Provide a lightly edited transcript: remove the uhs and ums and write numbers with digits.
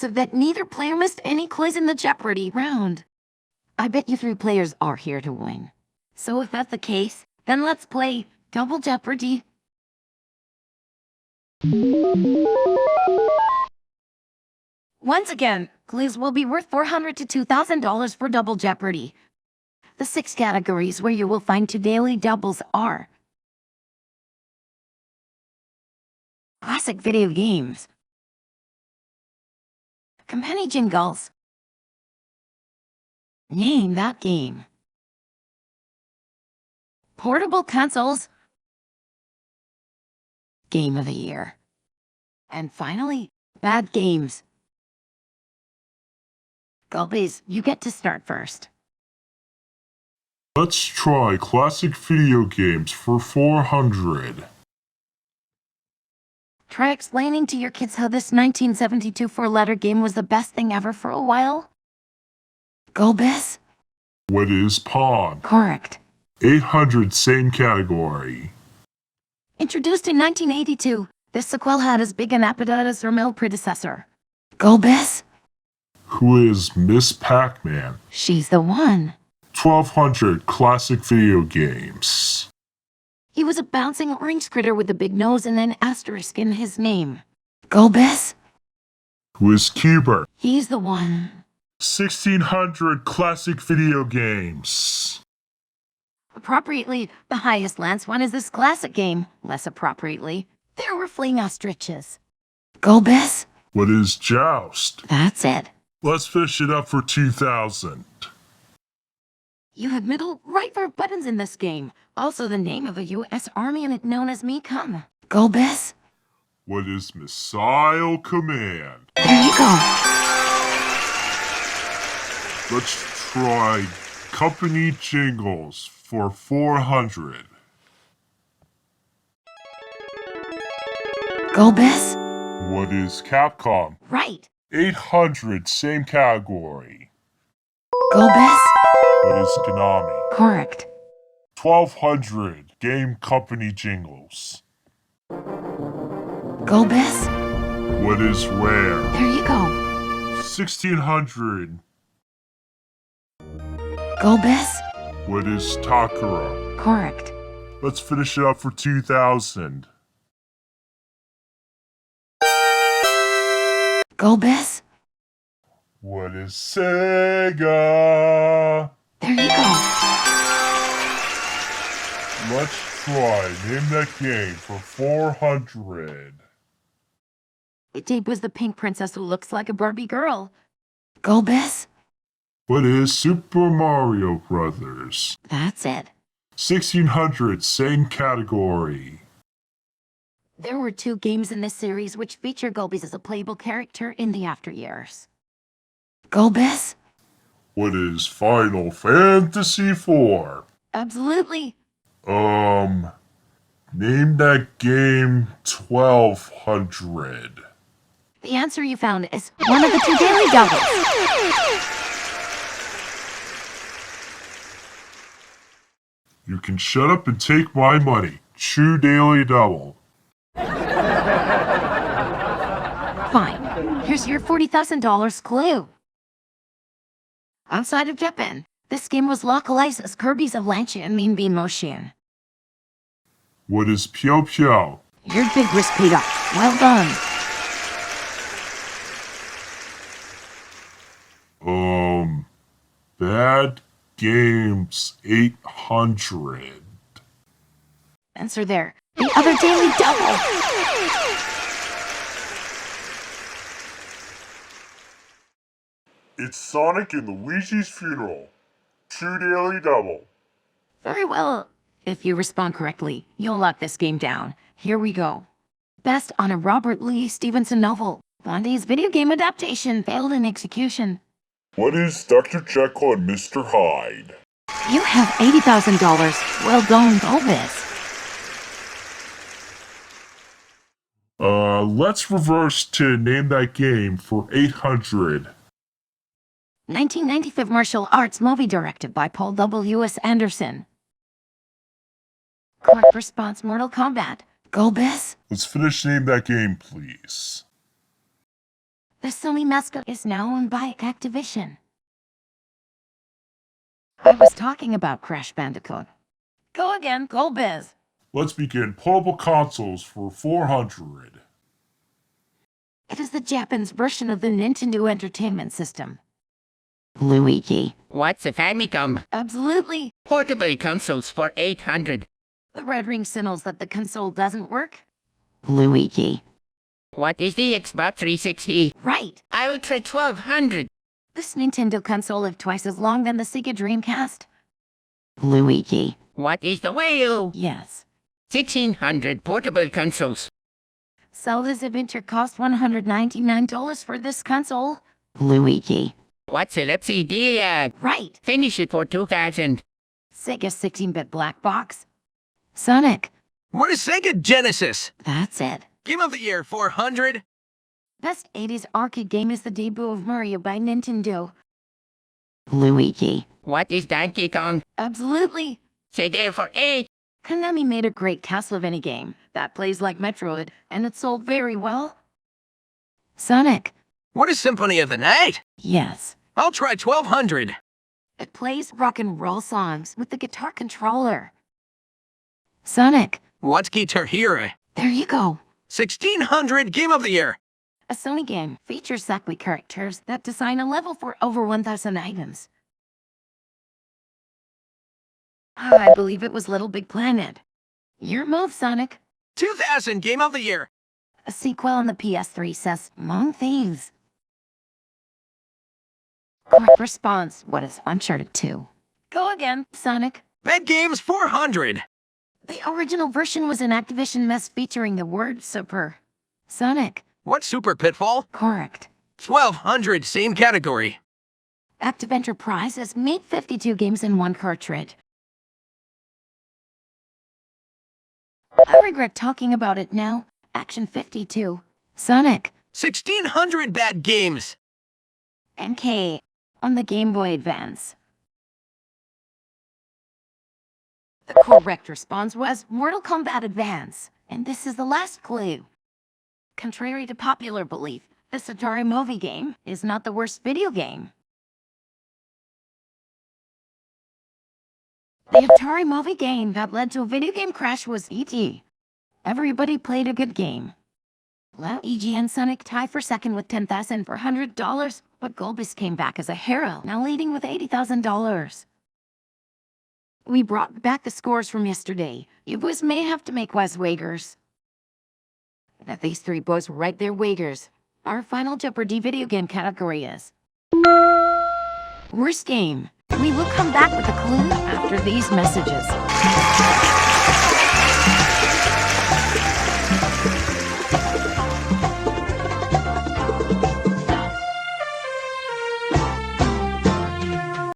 impressive that neither player missed any clues in the Jeopardy round. I bet you 3 players are here to win. So if that's the case, then let's play Double Jeopardy. Once again, clues will be worth $400 to $2,000 for Double Jeopardy. The 6 categories where you will find 2 daily doubles are classic video games, company jingles, name that game, portable consoles, game of the year, and finally, bad games. Golbez, you get to start first. Let's try classic video games for 400. Try explaining to your kids how this 1972 4-letter game was the best thing ever for a while. Golbez? What is Pawn? Correct. 800, same category. Introduced in 1982, this sequel had as big an appetite as her male predecessor. Golbez? Who is Miss Pac-Man? She's the one. 1200, classic video games. He was a bouncing orange critter with a big nose and an asterisk in his name. Golbez? Who is Cuber? He's the one. 1600, classic video games. Appropriately, the highest lance one is this classic game. Less appropriately, there were fling ostriches. Golbez? What is Joust? That's it. Let's finish it up for 2000. You have middle right for buttons in this game. Also the name of a U.S. Army unit known as MECOM. Golbez? What is Missile Command? There you go. Let's try company jingles for 400. Golbez? What is Capcom? Right. 800, same category. Golbez? What is Konami? Correct. 1200, game company jingles. Golbez? What is Rare? There you go. 1600, Golbez? what is Takara? Correct. Let's finish it up for 2000. Golbez? What is Sega? There you go. Let's try name that game for 400. It was the pink princess who looks like a Barbie girl. Golbez? What is Super Mario Brothers? That's it. 1600, same category. There were 2 games in this series which feature Golbez as a playable character in the after years. Golbez? What is Final Fantasy IV? Absolutely. Name that game 1200. The answer you found is one of the 2 daily doubles. You can shut up and take my money. True daily double. Fine. Here's your $40,000 clue. Outside of Japan, this game was localized as Kirby's Avalanche and Mean Bean Motion. What is Pyo Pyo? Your big risk paid off. Well done. Bad Games 800. Answer there. The other daily double. It's Sonic and Luigi's funeral. True daily double. Very well. If you respond correctly, you'll lock this game down. Here we go. Based on a Robert Louis Stevenson novel, Bondi's video game adaptation failed in execution. What is Dr. Jekyll and Mr. Hyde? You have $80,000. Well done, Golbez. Let's reverse to name that game for 800. 1995 martial arts movie directed by Paul W.S. Anderson. Correct response, Mortal Kombat. Golbez? Let's finish name that game, please. The Sony mascot is now owned by Activision. I was talking about Crash Bandicoot. Go again, Golbez. Let's begin. Portable consoles for 400. It is the Japanese version of the Nintendo Entertainment System. Luigi. What's a Famicom? Absolutely. Portable consoles for 800. The red ring signals that the console doesn't work. Luigi. What is the Xbox 360? Right. Ultra 1200. This Nintendo console lived twice as long than the Sega Dreamcast. Luigi. What is the Wii U? Yes. 1600 portable consoles. Zelda's Adventure cost $199 for this console. Luigi. What's a CD? Right. Finish it for 2000. Sega 16-bit black box. Sonic. What is Sega Genesis? That's it. Game of the Year 400. Best 80s arcade game is the debut of Mario by Nintendo. Luigi. What is Donkey Kong? Absolutely. CD for 8. Konami made a great Castlevania game that plays like Metroid, and it sold very well. Sonic. What is Symphony of the Night? Yes. I'll try 1200. It plays rock and roll songs with the guitar controller. Sonic. What's Guitar Hero? There you go. 1600 Game of the Year. A Sony game features Sakui characters that design a level for over 1,000 items. I believe it was Little Big Planet. Your move, Sonic. 2000 Game of the Year. A sequel on the PS3 says Among Thieves. Correct response. What is Uncharted 2? Go again, Sonic. Bad Games 400. The original version was an Activision mess featuring the word super. Sonic. What Super Pitfall? Correct. 1200 Same category. Active Enterprise has made 52 games in one cartridge. I regret talking about it now. Action 52. Sonic. 1600 Bad Games. NK. On the Game Boy Advance. The correct response was Mortal Kombat Advance. And this is the last clue. Contrary to popular belief, this Atari movie game is not the worst video game. The Atari movie game that led to a video game crash was E.T. Everybody played a good game. Luigi and Sonic tie for second with $10,400, but Golbez came back as a hero, now leading with $80,000. We brought back the scores from yesterday. You boys may have to make wise wagers. Now these three boys will write their wagers. Our final Jeopardy video game category is Worst Game. We will come back with a clue after these messages.